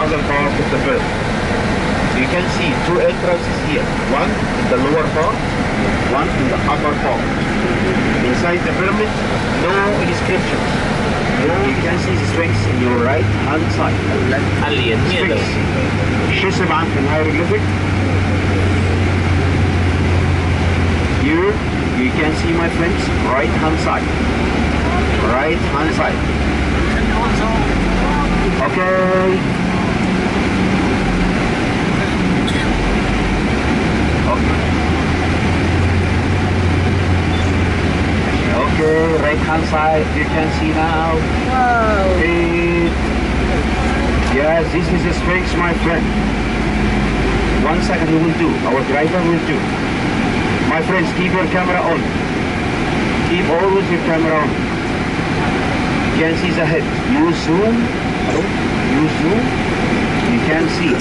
other part of the pyramid. You can see two entrances here, one in the lower part, one in the upper part. Inside the pyramid, no inscriptions. You can see the Sphinx in your right hand side. Sphinx. شسب عن hieroglyphic. Here you can see, my friends, right hand side. Right hand side. Okay. Okay, right hand side, you can see now. Wow. Yes, this is a Sphinx, my friend. 1 second we will do, our driver will do. My friends, keep your camera on. Keep always your camera on. You can see the head. You zoom. Hello? You zoom. You can see.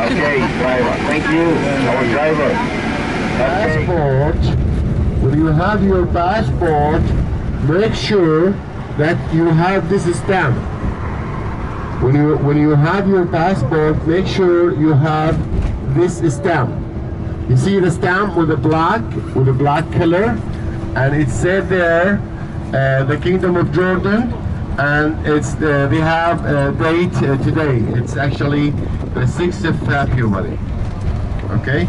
Okay, driver. Thank you, our driver. Passport. When you have your passport, make sure that you have this stamp. When you have your passport, make sure you have this stamp. You see the stamp with the black color, and it said there, the Kingdom of Jordan, and it's they have a date today. It's actually the 6th of February. Okay.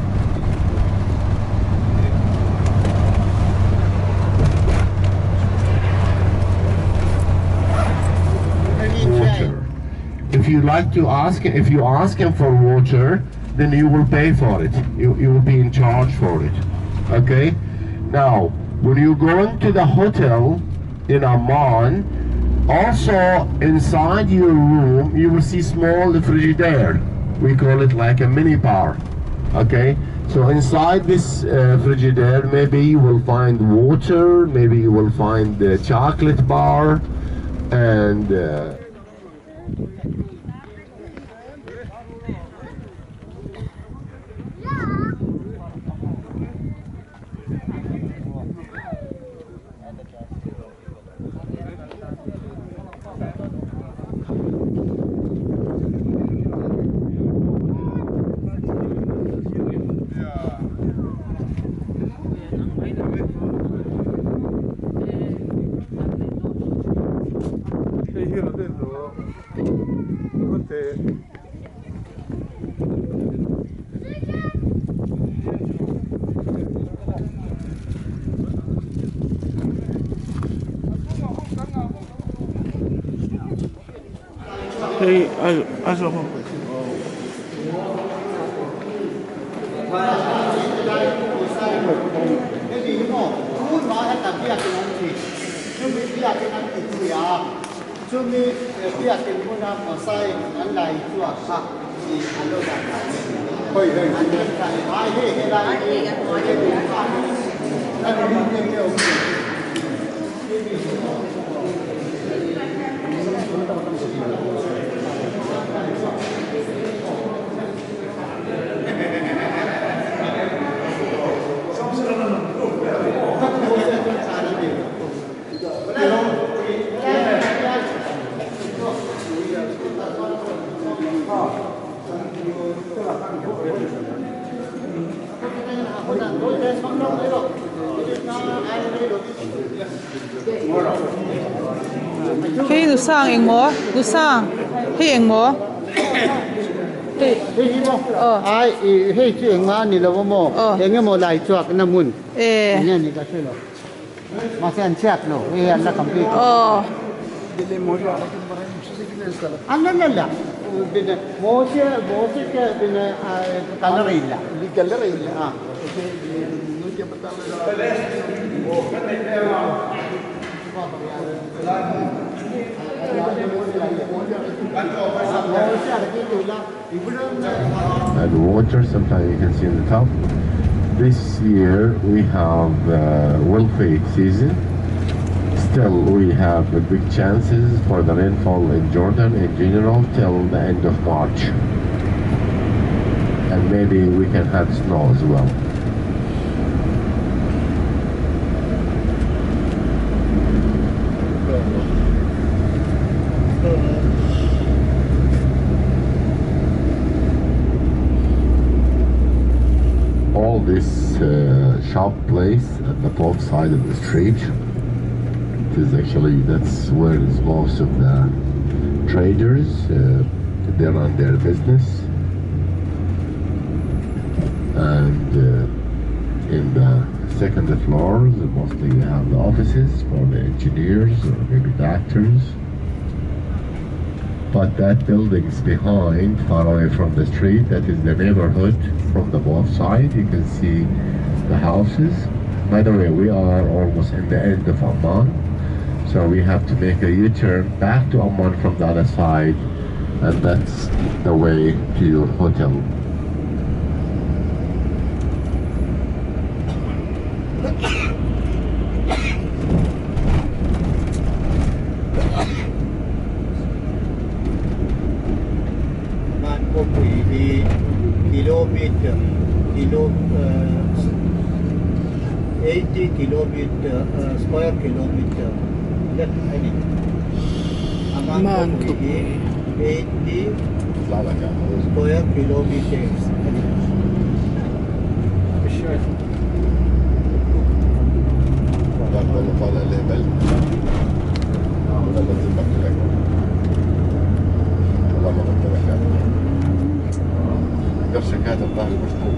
If you like to ask, if you ask him for water, then you will pay for it. You will be in charge for it. Okay? Now, when you go into the hotel in Amman, also inside your room, you will see small frigidaire. We call it like a mini bar. Okay? So inside this frigidaire, maybe you will find water, maybe you will find the chocolate bar, and Hey, also. Hey, du sang eng mo, du sang. Hey eng mo. Hey, ai hey chuyện mà ni lo mo eng mo lai chuak na mun ne ni ka chelo ma se an chak lo e an la kampi dile mo la an la പിന്നെ മോശക്ക് പിന്നെ കളറില്ല കളറില്ല ആ and water sometimes you can see in the top. This year we have well-fed season. Still we have big chances for the rainfall in Jordan in general till the end of March, and maybe we can have snow as well. this shop place at the both side of the street. It is actually, that's where is most of the traders, they run their business. And in the second floors, mostly we have the offices for the engineers or maybe doctors. But that building is behind, far away from the street. That is the neighborhood from the both sides. You can see the houses. By the way, we are almost in the end of Amman. So we have to make a U-turn back to Amman from the other side. And that's the way to your hotel. Square kilometer. That I need. Amount to be 80 square kilometers. هذا الظهر مفتوح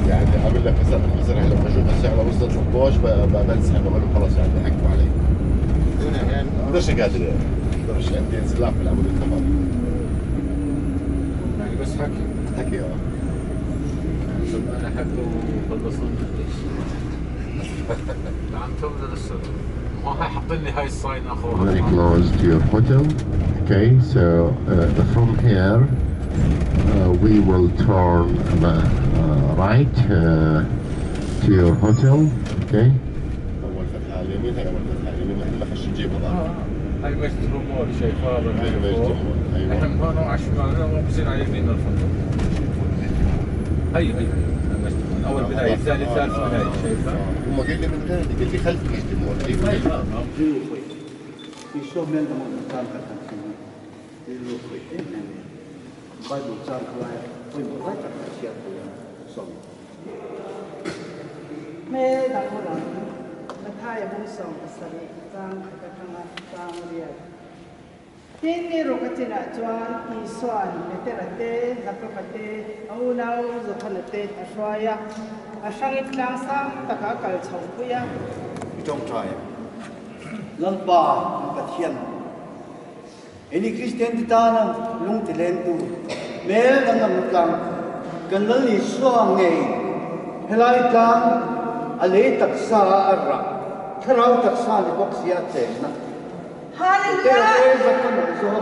يعني عامل لك مثلا لما اشوف السعر وصلت 13 بنسحب بقول له خلاص يعني حكوا علي. ما اقدرش قادر يعني ما اقدرش عندي انزلاق في العمود الفقري. يعني بس حكي انا حكوا خلصون عم تبدا لسه هو حاطين لي هاي الصاين اخوها. Very close to your hotel. Okay, so from here we will turn right to your hotel. Okay. اول فتحه على اليمين هي اول فتحه على اليمين اللي خش نجيب هاي مسجد رمول شايفها احنا من هون على الشمال بصير على يمين الفندق. هي اول بدايه الثاني الثالث بدايه شايفها. هم قال لي من غير قال لي خلف مسجد المول. في شو من المكان كان Bible chart right when the right of the share so me da ko la na tha ya bu song sari tang ka thanga tang ria tin ni ro ka china chuan I swan me te ra te na ko ka te au nau zo khana te a shwaya a shangit lang sam ta ka kal chau pu ya trong trai lan pa ka thian any Christian ti ta na lung ti len tu mel kan nam tlang kan lal ni suang ngei helai tlang ale tak sa ara tharau tak sa ni bok sia che na hallelujah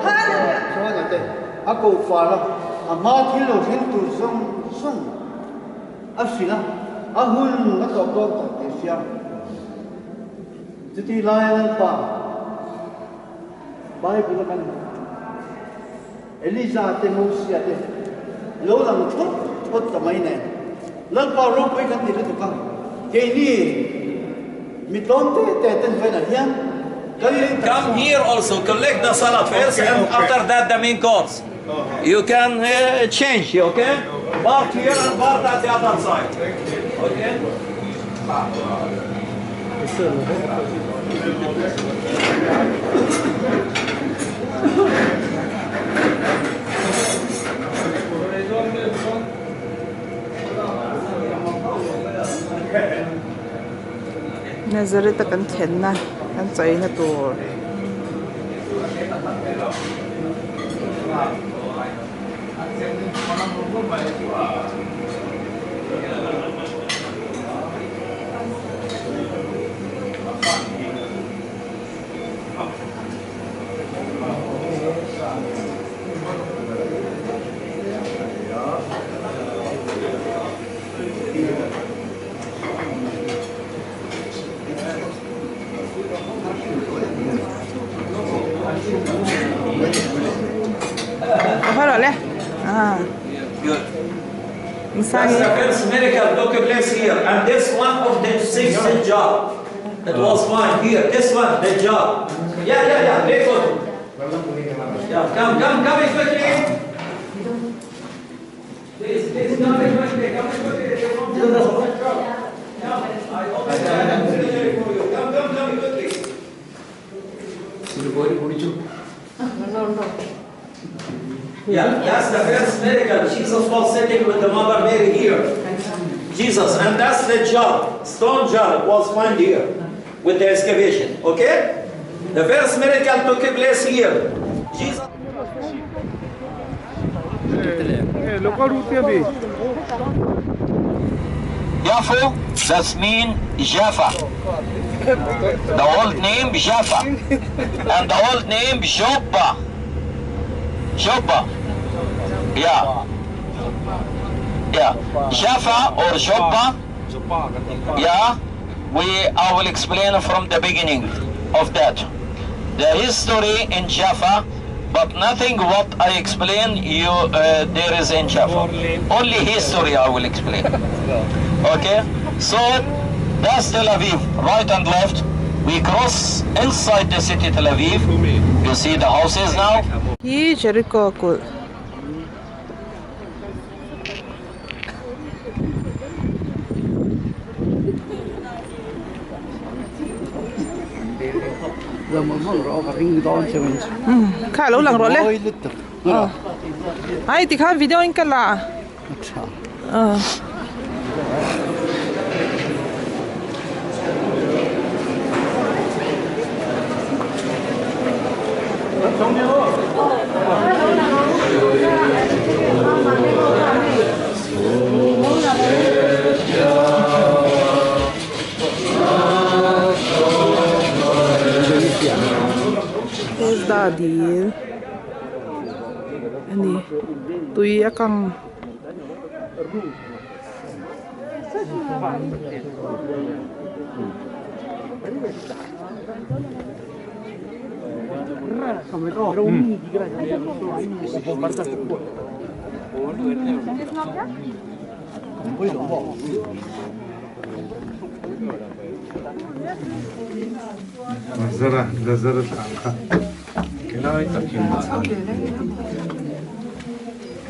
hallelujah so na te ako fa la ama thil lo hin tu song asila ahun na to ko te sia ti lai lan pa Bible kan Eliza te Mosia te lo lang thot tamai ne lan pa ro pe kan ti tu ka ke ni mi ton te ten fa na hian Come here also, collect the salat first, and after that the main course. You can change, okay? Part here and part at the other side. Okay? Nazareth kan thlen na kan chai na tur Good. That's the first miracle took place here, and this one of the 6th job. It was fine here. This one, the job. Yeah. Very good. Yeah, come quickly. Yeah, that's the first miracle. Jesus was sitting with the Mother Mary here. Jesus, and that's the jar, stone jar was found here with the excavation. Okay? The first miracle took place here. Jesus. Jaffa, that's mean Jaffa. The old name Jaffa. And the old name Joppa. Joppa. Yeah. Yeah. Jaffa or Joppa. Yeah. I will explain from the beginning of that. The history in Jaffa, but nothing what I explain you there is in Jaffa. Only history I will explain. Okay? So that's Tel Aviv, right and left. We cross inside the city Tel Aviv. You see the houses now? Jericho cool. Khá lâu lặng rồi lên. Ai thì khá video anh cả là. Deal. Ani tui akang Zara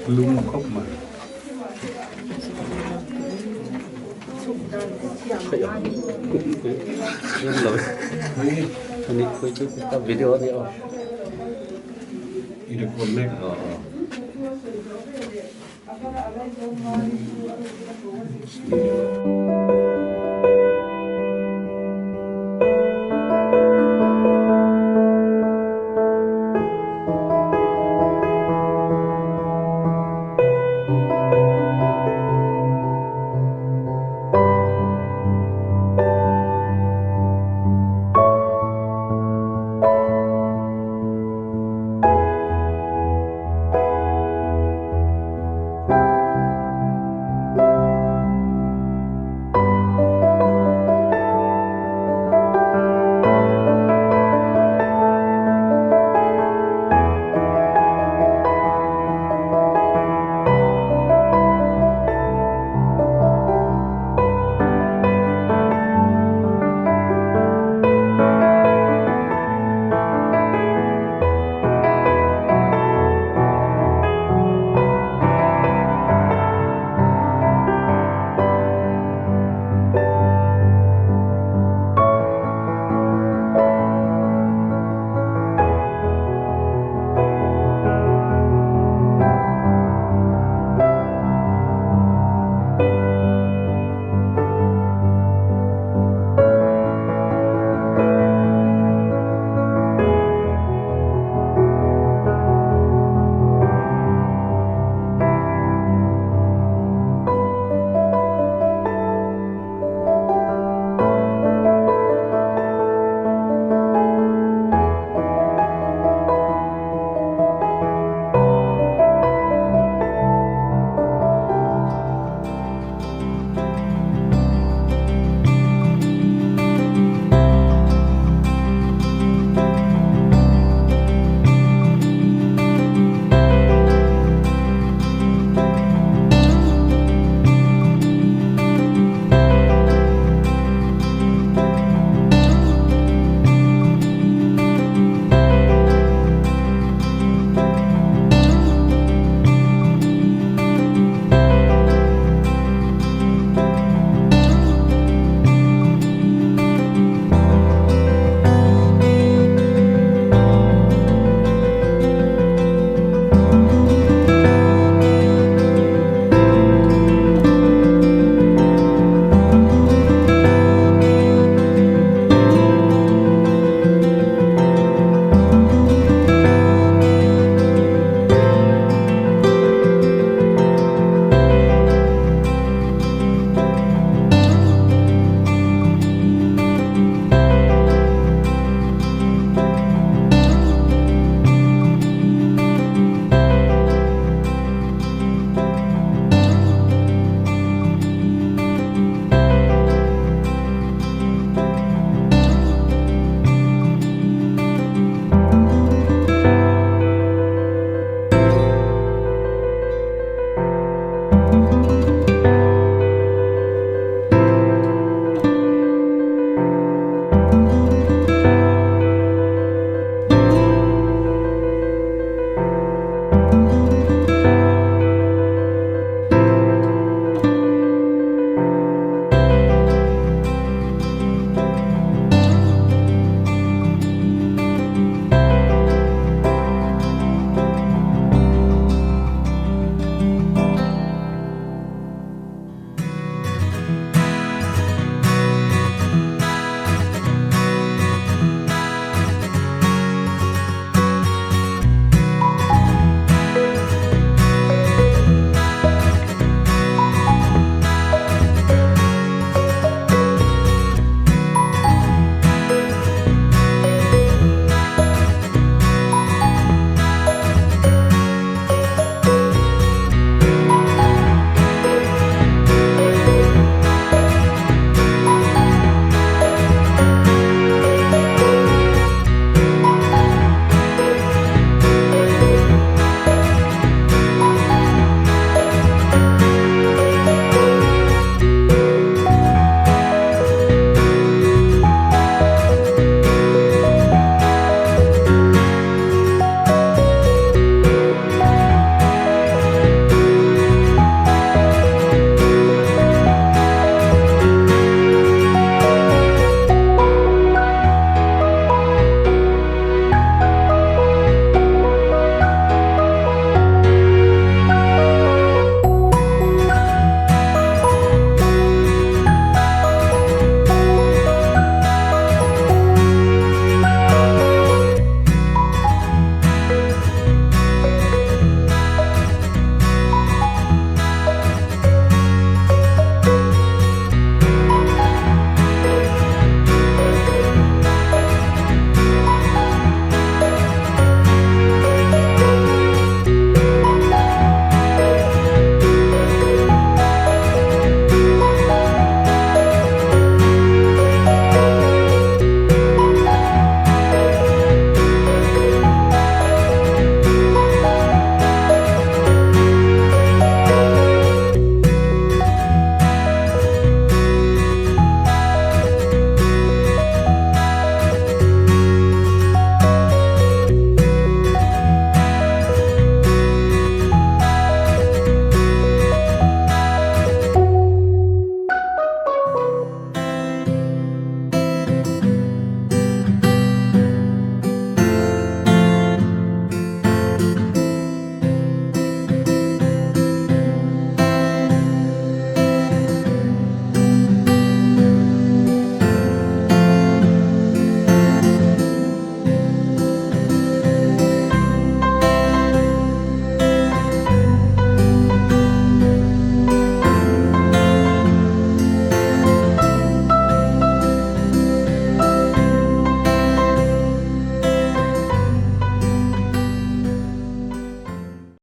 lung khóc mà video đi oh ini connect oh